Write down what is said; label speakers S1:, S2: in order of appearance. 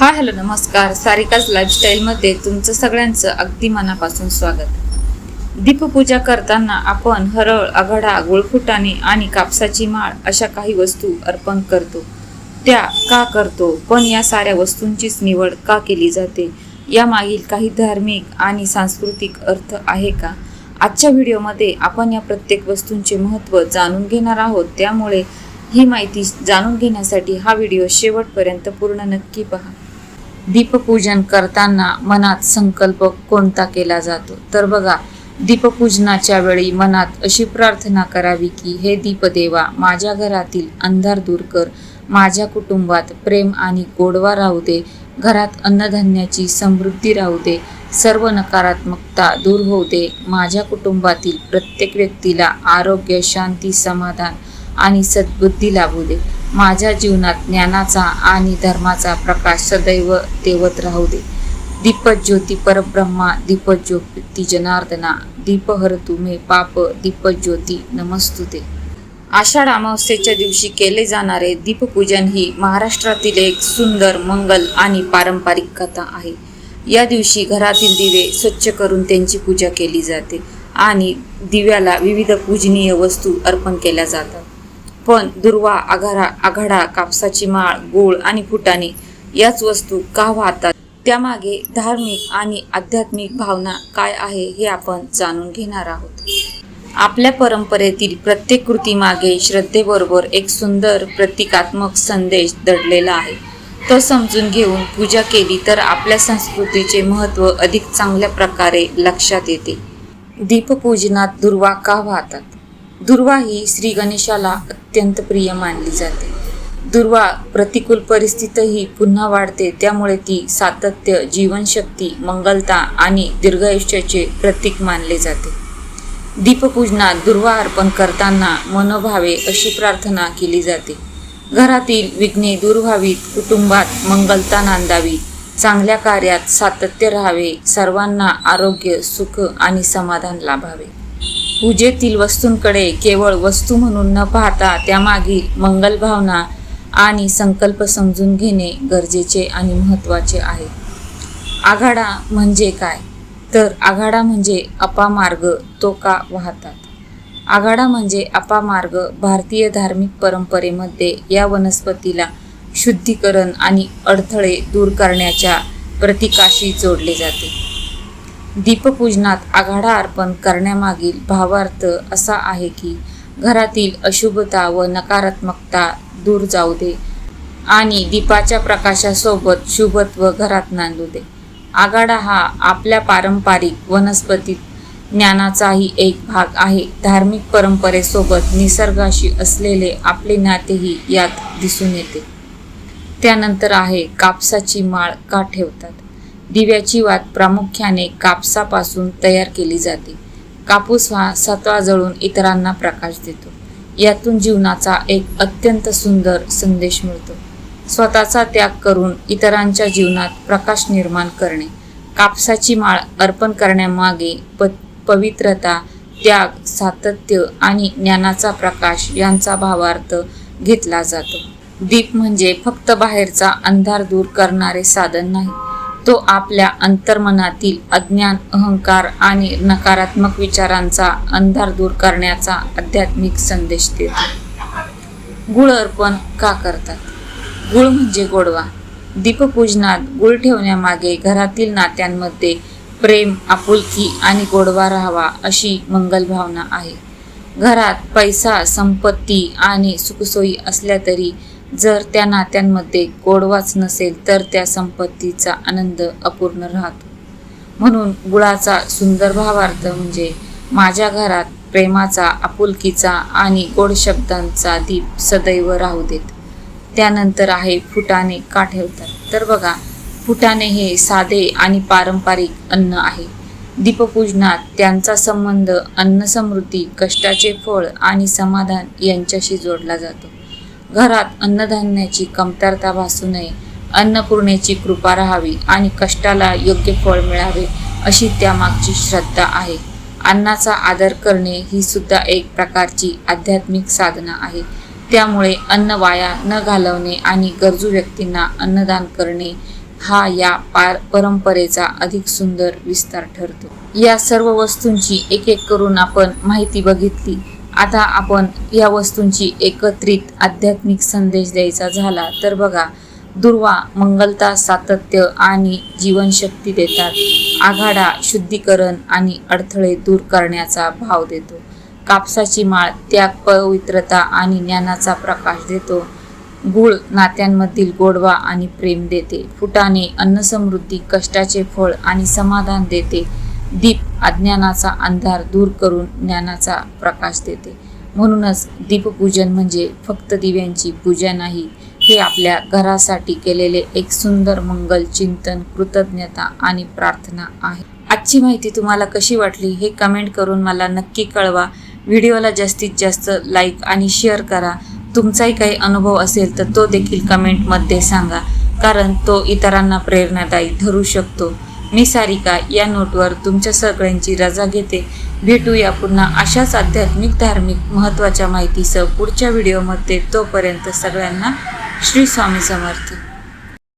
S1: Hello नमस्कार. सारिकाज लाईफस्टाईलमध्ये तुमचं सगळ्यांचं अगदी मनापासून स्वागत. दीपपूजा करताना आपण हरळ, आघाडा, गुळफुटाणे आणि कापसाची माळ अशा काही वस्तू अर्पण करतो. त्या का करतो, पण या साऱ्या वस्तूंचीच निवड का केली जाते, यामागील काही धार्मिक आणि सांस्कृतिक अर्थ आहे का? आजच्या व्हिडिओमध्ये आपण या प्रत्येक वस्तूंचे महत्त्व जाणून घेणार आहोत. त्यामुळे ही माहिती जाणून घेण्यासाठी हा व्हिडिओ शेवटपर्यंत पूर्ण नक्की पहा. दीपपूजन करताना मनात संकल्प कोणता केला जातो? तर बघा, दीपपूजनाच्या वेळी मनात अशी प्रार्थना करावी की हे दीपदेवा, माझ्या घरातील अंधार दूर कर, माझ्या कुटुंबात प्रेम आणि गोडवा राहू दे, घरात अन्नधान्याची समृद्धी राहू दे, सर्व नकारात्मकता दूर होऊ दे, माझ्या कुटुंबातील प्रत्येक व्यक्तीला आरोग्य, शांती, समाधान आणि सद्बुद्धी लाभू दे, माझ्या जीवनात ज्ञानाचा आणि धर्माचा प्रकाश सदैव तेवत राहू दे. दीपज्योती परब्रह्मा, दीपज्योती जनार्दना, दीपहरतु मे पाप, दीपज्योती नमस्तुते. आषाढ अमावस्येच्या दिवशी केले जाणारे दीपपूजन ही महाराष्ट्रातील एक सुंदर, मंगल आणि पारंपरिक कथा आहे. या दिवशी घरातील दिवे स्वच्छ करून त्यांची पूजा केली जाते आणि दिव्याला विविध पूजनीय वस्तू अर्पण केल्या जातात. पण दुर्वा, आघाडा, कापसाची माळ, गूळ आणि फुटाणे याच वस्तू का वाहतात, त्यामागे धार्मिक आणि आध्यात्मिक भावना काय आहे हे आपण जाणून घेणार आहोत. आपल्या परंपरेतील प्रत्येक कृतीमागे श्रद्धेबरोबर एक सुंदर प्रतिकात्मक संदेश दडलेला आहे. तो समजून घेऊन पूजा केली तर आपल्या संस्कृतीचे महत्त्व अधिक चांगल्या प्रकारे लक्षात येते. दीपपूजनात दुर्वा का वाहतात? दुर्वा ही श्री गणेशाला अत्यंत प्रिय मानली जाते. दुर्वा प्रतिकूल परिस्थितीही पुन्हा वाढते, त्यामुळे ती सातत्य, जीवनशक्ती, मंगलता आणि दीर्घायुष्याचे प्रतीक मानले जाते. दीपपूजनात दुर्वा अर्पण करताना मनोभावे अशी प्रार्थना केली जाते: घरातील विघ्ने दूर व्हावीत, कुटुंबात मंगलता नांदावी, चांगल्या कार्यात सातत्य राहावे, सर्वांना आरोग्य, सुख आणि समाधान लाभावे. पूजेतील वस्तूंकडे केवळ वस्तू म्हणून न पाहता त्यामागील मंगल भावना आणि संकल्प समजून घेणे गरजेचे आणि महत्त्वाचे आहे. आघाडा म्हणजे काय? तर आघाडा म्हणजे अपामार्ग. तो का वाहतात? आघाडा म्हणजे अपामार्ग. भारतीय धार्मिक परंपरेमध्ये या वनस्पतीला शुद्धीकरण आणि अडथळे दूर करण्याच्या प्रतीकाशी जोडले जाते. दीपपूजनात आघाडा अर्पण करण्यामागील भावार्थ असा आहे की घरातील अशुभता व नकारात्मकता दूर जाऊ दे आणि दीपाच्या प्रकाशासोबत शुभत्व घरात नांदू दे. आघाडा हा आपल्या पारंपरिक वनस्पतीत ज्ञानाचाही एक भाग आहे. धार्मिक परंपरेसोबत निसर्गाशी असलेले आपले नातेही यात दिसून येते. त्यानंतर आहे कापसाची माळ का ठेवतात? दिव्याची वात प्रामुख्याने कापसापासून तयार केली जाते. कापूस हा सत्वा जळून इतरांना प्रकाश देतो. यातून जीवनाचा एक अत्यंत सुंदर संदेश मिळतो: स्वतःचा त्याग करून इतरांच्या जीवनात प्रकाश निर्माण करणे. कापसाची माळ अर्पण करण्यामागे पवित्रता, त्याग, सातत्य आणि ज्ञानाचा प्रकाश यांचा भावार्थ घेतला जातो. दीप म्हणजे फक्त बाहेरचा अंधार दूर करणारे साधन नाही, तो आपल्या अंतर्मनातील अज्ञान, अहंकार आणि नकारात्मक विचारांचा अंधार दूर करण्याचा आध्यात्मिक संदेश देतो. गुळ अर्पण का करतात? गुळ म्हणजे गोडवा. दीपपूजनात गुळ ठेवण्यामागे घरातील नात्यांमध्ये प्रेम, आपुलकी आणि गोडवा राहावा अशी मंगल भावना आहे. घरात पैसा, संपत्ती आणि सुखसोयी असल्या तरी जर त्या नात्यांमध्ये गोडवाच नसेल तर त्या संपत्तीचा आनंद अपूर्ण राहतो. म्हणून गुळाचा सुंदर भावार्थ म्हणजे माझ्या घरात प्रेमाचा, आपुलकीचा आणि गोड शब्दांचा दीप सदैव राहू देत. त्यानंतर आहे फुटाणे का ठेवतात? तर बघा, फुटाणे हे साधे आणि पारंपरिक अन्न आहे. दीपपूजनात त्यांचा संबंध अन्नसमृद्धी, कष्टाचे फळ आणि समाधान यांच्याशी जोडला जातो. घरात अन्नधान्याची कमतरता भासू नये, अन्नपूर्णेची कृपा राहावी आणि कष्टाला योग्य फळ मिळावे अशी त्यामागची श्रद्धा आहे. अन्नाचा आदर करणे ही सुद्धा एक प्रकारची आध्यात्मिक साधना आहे. त्यामुळे अन्न वाया न घालवणे आणि गरजू व्यक्तींना अन्नदान करणे हा या परंपरेचा अधिक सुंदर विस्तार ठरतो. या सर्व वस्तूंची एक एक करून आपण माहिती बघितली. आता आपण या वस्तूंची एकत्रित आध्यात्मिक संदेश द्यायचा झाला तर बघा, दुर्वा मंगलता, सातत्य आणि जीवनशक्ती देतात. आघाडा शुद्धीकरण आणि अडथळे दूर करण्याचा भाव देतो. कापसाची माळ त्याग, पवित्रता आणि ज्ञानाचा प्रकाश देतो. गुळ नात्यांमधील गोडवा आणि प्रेम देते. फुटाणे अन्नसमृद्धी, कष्टाचे फळ आणि समाधान देते. दीप अज्ञानाचा अंधार दूर करून ज्ञानाचा प्रकाश देते. म्हणूनच दीपपूजन म्हणजे फक्त दिव्यांची पूजा नाही, हे आपल्या घरासाठी केलेले एक सुंदर मंगल चिंतन, कृतज्ञता आणि प्रार्थना आहे. आजची माहिती तुम्हाला कशी वाटली हे कमेंट करून मला नक्की कळवा. व्हिडिओला जास्तीत जास्त लाईक आणि शेअर करा. तुमचाही काही अनुभव असेल तर तो देखील कमेंटमध्ये सांगा, कारण तो इतरांना प्रेरणादायी ठरू शकतो. मी सारिका या नोटवर तुमच्या सगळ्यांची रजा घेते. भेटूया पुन्हा अशाच आध्यात्मिक, धार्मिक महत्त्वाच्या माहितीसह पुढच्या व्हिडिओमध्ये. तोपर्यंत सगळ्यांना श्री स्वामी समर्थ.